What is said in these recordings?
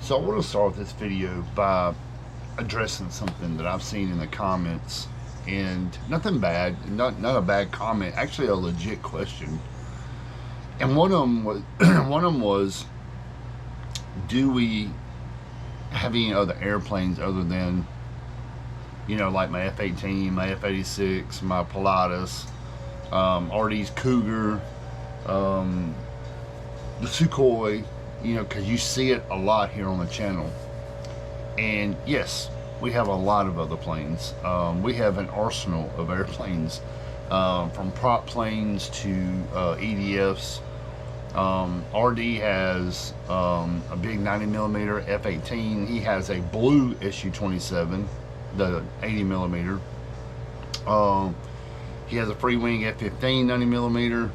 So I want to start this video by addressing something that I've seen in the comments, and nothing bad, not a bad comment, actually a legit question. And one of them was, do we have any other airplanes other than, you know, like my F-18, my F-86, my Pilatus, RD's Cougar, the Sukhoi, you know, because you see it a lot here on the channel. And yes, we have a lot of other planes. We have an arsenal of airplanes, from prop planes to EDFs. RD has a big 90mm F-18. He has a blue Su-27, the 80mm. He has a Freewing F-15 90mm.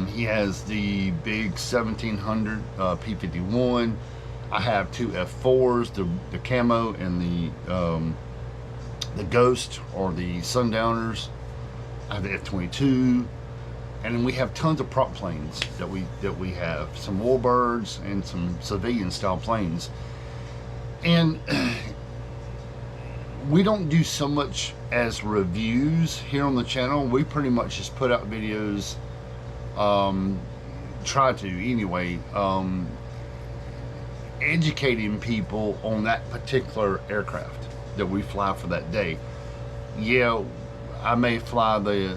He has the big 1700 P-51. I have two F4s, the camo and the Ghost, or the Sundowners. I have the F-22, and then we have tons of prop planes that we have, some warbirds and some civilian style planes. And we don't do so much as reviews here on the channel. We pretty much just put out videos, try to anyway, educating people on that particular aircraft that we fly for that day. Yeah, I may fly the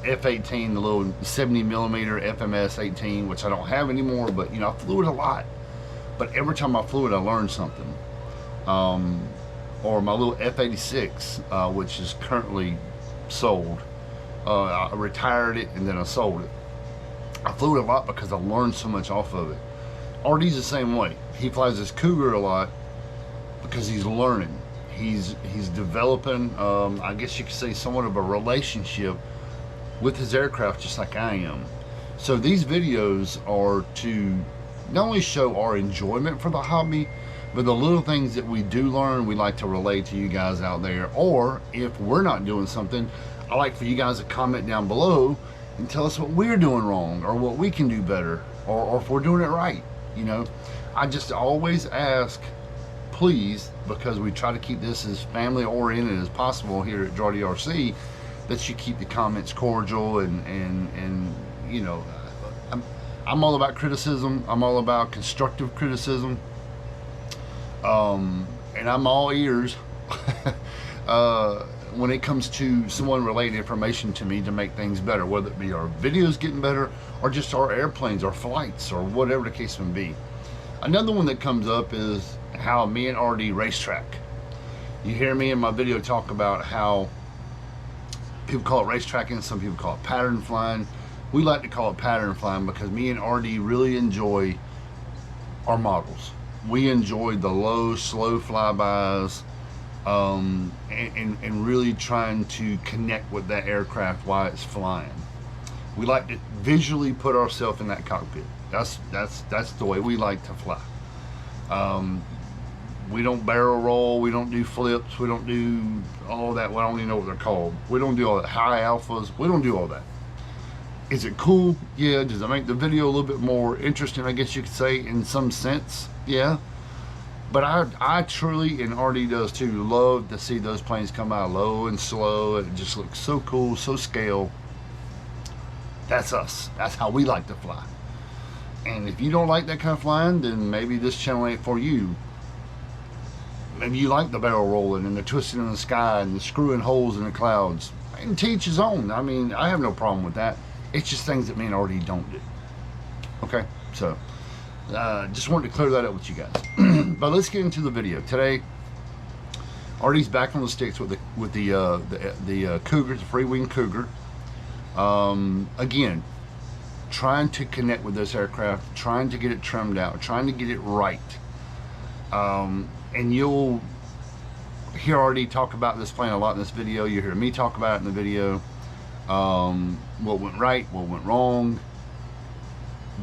F-18, the little 70mm FMS-18, which I don't have anymore, but you know, I flew it a lot. But every time I flew it, I learned something. Or my little F-86, which is currently sold. I retired it and then I sold it. I flew it a lot because I learned so much off of it. RD's the same way. He flies his Cougar a lot because he's learning. He's developing, I guess you could say, somewhat of a relationship with his aircraft, just like I am. So these videos are to not only show our enjoyment for the hobby, but the little things that we do learn, we like to relate to you guys out there. Or if we're not doing something, I like for you guys to comment down below and tell us what we're doing wrong, or what we can do better, or if we're doing it right. You know, I just always ask, please, because we try to keep this as family oriented as possible here at DRAWDY RC, that you keep the comments cordial and you know, I'm all about criticism. I'm all about constructive criticism. And I'm all ears when it comes to someone relating information to me to make things better, whether it be our videos getting better or just our airplanes or flights or whatever the case may be. Another one that comes up is how me and RD racetrack. You hear me in my video talk about how people call it racetracking, some people call it pattern flying. We like to call it pattern flying because me and RD really enjoy our models. We enjoy the low, slow flybys, and really trying to connect with that aircraft while it's flying. We like to visually put ourselves in that cockpit. That's the way we like to fly. We don't barrel roll, we don't do flips, we don't do all that. Well, I don't even know what they're called. We don't do all that. High alphas, we don't do all that. Is it cool? Yeah. Does it make the video a little bit more interesting, I guess you could say, in some sense? Yeah. But I truly, and RD does too, love to see those planes come out low and slow. It just looks so cool, so scale. That's us. That's how we like to fly. And if you don't like that kind of flying, then maybe this channel ain't for you. Maybe you like the barrel rolling and the twisting in the sky and the screwing holes in the clouds. And to each his own. I mean, I have no problem with that. It's just things that me and RD don't do. Okay, so just wanted to clear that up with you guys. But let's get into the video today. RD's back on the sticks with the Cougar, the Freewing Cougar. Again, trying to connect with this aircraft, trying to get it trimmed out, trying to get it right. And you'll hear RD talk about this plane a lot in this video. You hear me talk about it in the video. What went right, what went wrong.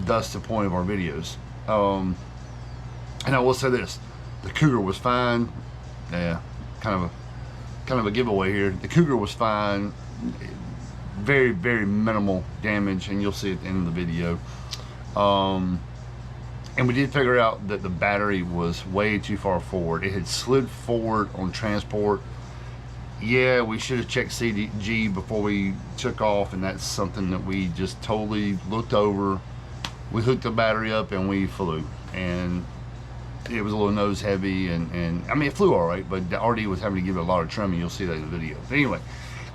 That's the point of our videos. And I will say this: the Cougar was fine. Yeah, kind of a giveaway here. The Cougar was fine. Very, very minimal damage, and you'll see at the end of the video. And we did figure out that the battery was way too far forward. It had slid forward on transport. Yeah, we should have checked CDG before we took off, and that's something that we just totally looked over. We hooked the battery up and we flew, and it was a little nose heavy, and I mean, it flew all right, but the RD was having to give it a lot of trimming. You'll see that in the video. But anyway,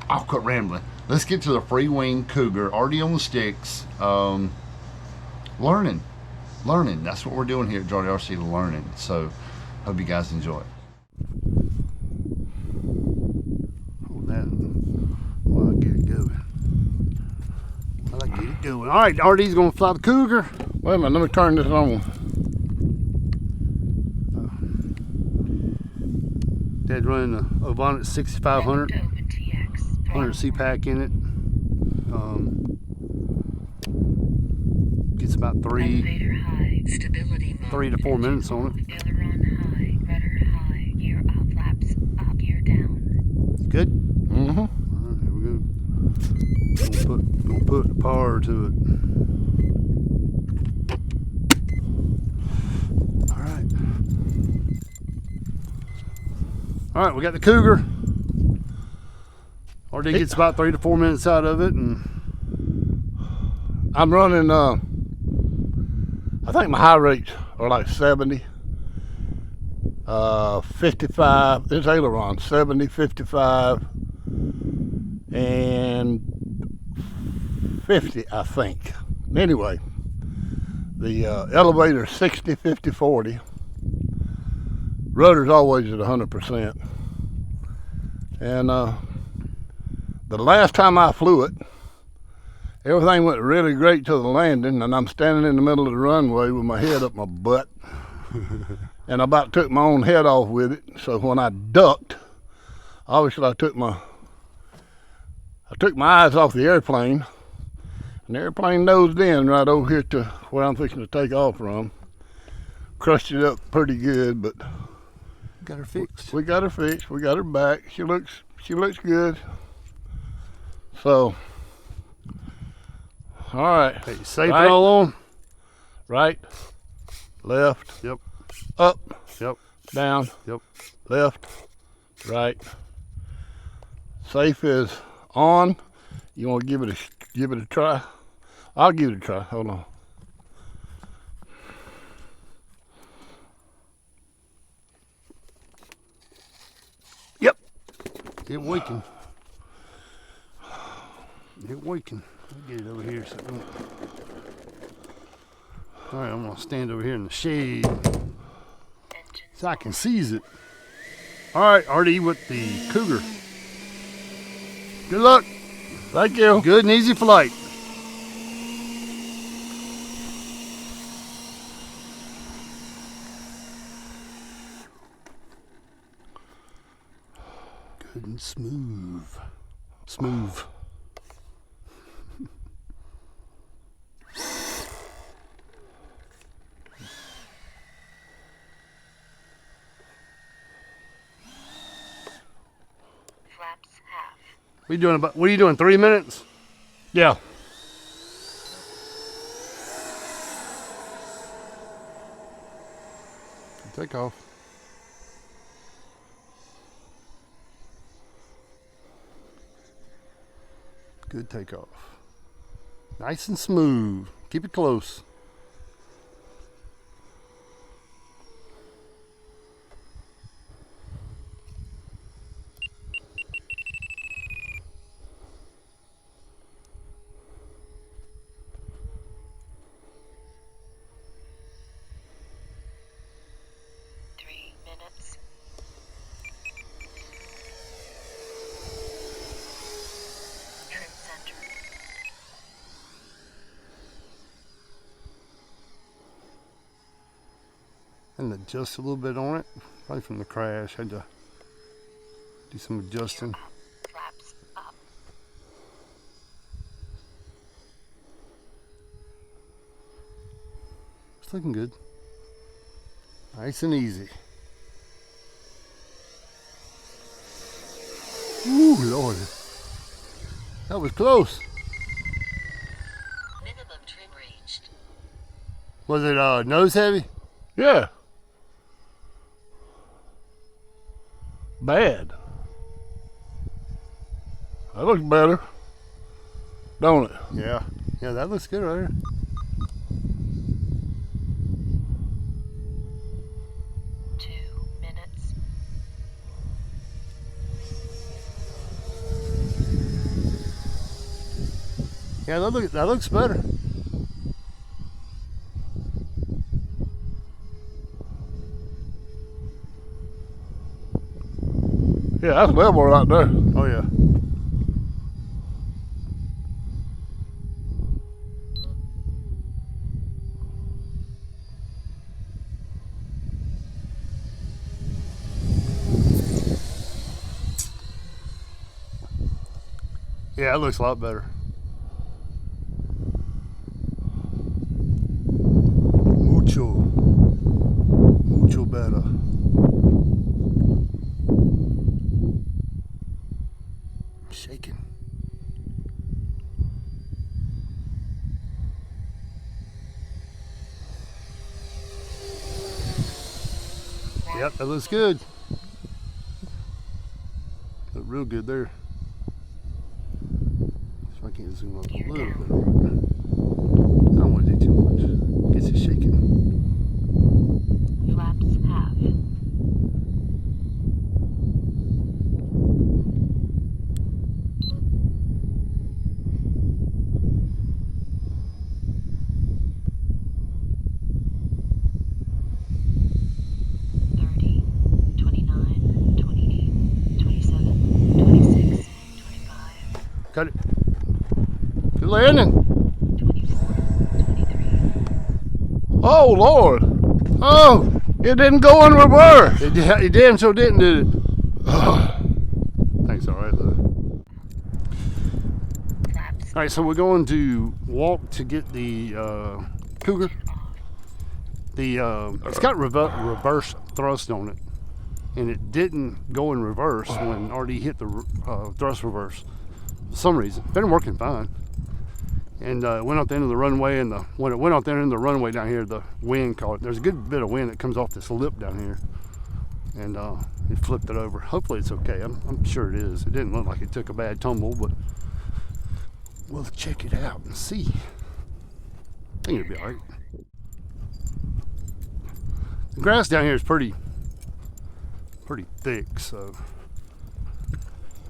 I'll quit rambling. Let's get to the Freewing Cougar, RD on the sticks. Learning. That's what we're doing here at DRAWDY RC, learning. So, hope you guys enjoy it. Hold that while I get it going. I get it going. All right, RD's gonna fly the Cougar. Wait a minute, let me turn this on. Dad's running the Ovonic 6500, 100 CPAC in it. Gets about 3 to 4 minutes on it. Good? Mm-hmm. All right, here we go. Gonna put the power to it. All right, we got the Cougar. RD gets about 3 to 4 minutes out of it, and I'm running, I think my high rates are like 70, 55, this aileron, 70, 55, and 50, I think. Anyway, the elevator 60, 50, 40. Rudder's always at 100%. And the last time I flew it, everything went really great till the landing, and I'm standing in the middle of the runway with my head up my butt. And I about took my own head off with it. So when I ducked, obviously I took my eyes off the airplane, and the airplane nosed in right over here to where I'm fixing to take off from. Crushed it up pretty good, but got her fixed. We got her fixed. We got her back. She looks good. So, all right. Hey, safe right. it all on. Right, left. Yep. Up. Yep. Down. Yep. Left. Right. Safe is on. You want to give it a try? I'll give it a try. Hold on. Yep. It waking. It waking. I'll get it over here. All right, I'm gonna stand over here in the shade so I can seize it. All right, RD with the Cougar. Good luck. Thank you. Good and easy flight. Good and smooth. Smooth. What are you doing, 3 minutes? Yeah. Take off. Good takeoff. Nice and smooth. Keep it close. And adjust a little bit on it, probably from the crash. Had to do some adjusting. Flaps up. It's looking good. Nice and easy. Ooh, Lord. That was close. Minimum trim reached. Was it nose heavy? Yeah. Bad. That looks better, don't it? Yeah. Yeah, that looks good right here. Yeah, that looks better. Yeah, that's level right there. Oh yeah. Yeah, it looks a lot better. Mucho better. Shaking. Yep, that looks good. Look real good there. So I can't zoom up a little bit. I don't want to do too much. Gets it shaking. Flaps half. Cut it. Good landing. 24, 23. Oh, Lord. Oh, It didn't go in reverse. it damn so didn't, did it? Thanks, all right, though. All right, so we're going to walk to get the Cougar. It's got reverse thrust on it, and it didn't go in reverse when RD hit the thrust reverse. For some reason, been working fine. And went out the end of the runway, and when it went out the end of the runway down here, the wind caught it. There's a good bit of wind that comes off this lip down here, and it flipped it over. Hopefully it's okay. I'm sure it is. It didn't look like it took a bad tumble, but we'll check it out and see. I think it'll be all right. The grass down here is pretty thick, so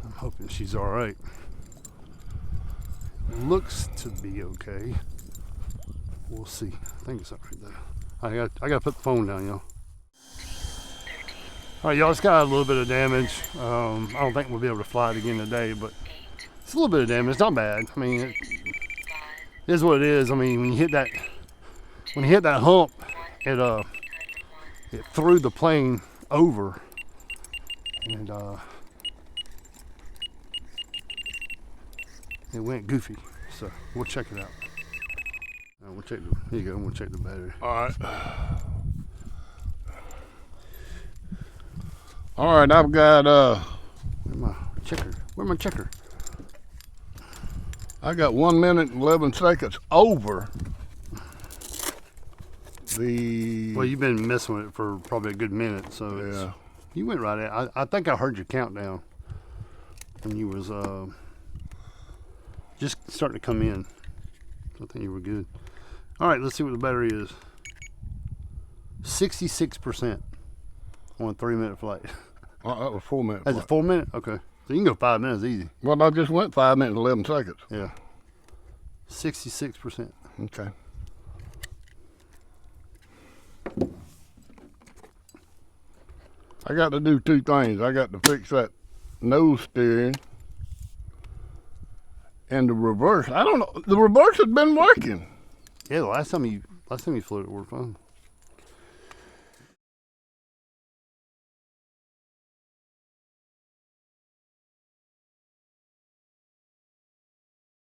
I'm hoping she's all right. Looks to be okay. We'll see. I think it's all right though. I got to put the phone down, y'all. All right, y'all. It's got a little bit of damage. I don't think we'll be able to fly it again today, but it's a little bit of damage. It's not bad. I mean, it is what it is. I mean, when you hit that hump, it threw the plane over, and it went goofy. So we'll check it out. We'll check here you go. We'll check the battery. All right, I've got Where's my checker? Where's my checker? I got 1 minute and 11 seconds over the. Well, you've been messing with it for probably a good minute, so Yeah. you went right at. I think I heard your countdown when you was just starting to come in. I think you were good. All right, let's see what the battery is. 66% on a 3-minute flight. That was 4 minutes. That's a 4 minute? Okay. So you can go 5 minutes easy. Well, I just went 5 minutes and 11 seconds. Yeah. 66%. Okay. I got to do two things. I got to fix that nose steering and the reverse. I don't know. The reverse has been working. Yeah, the last time you flew it worked fine.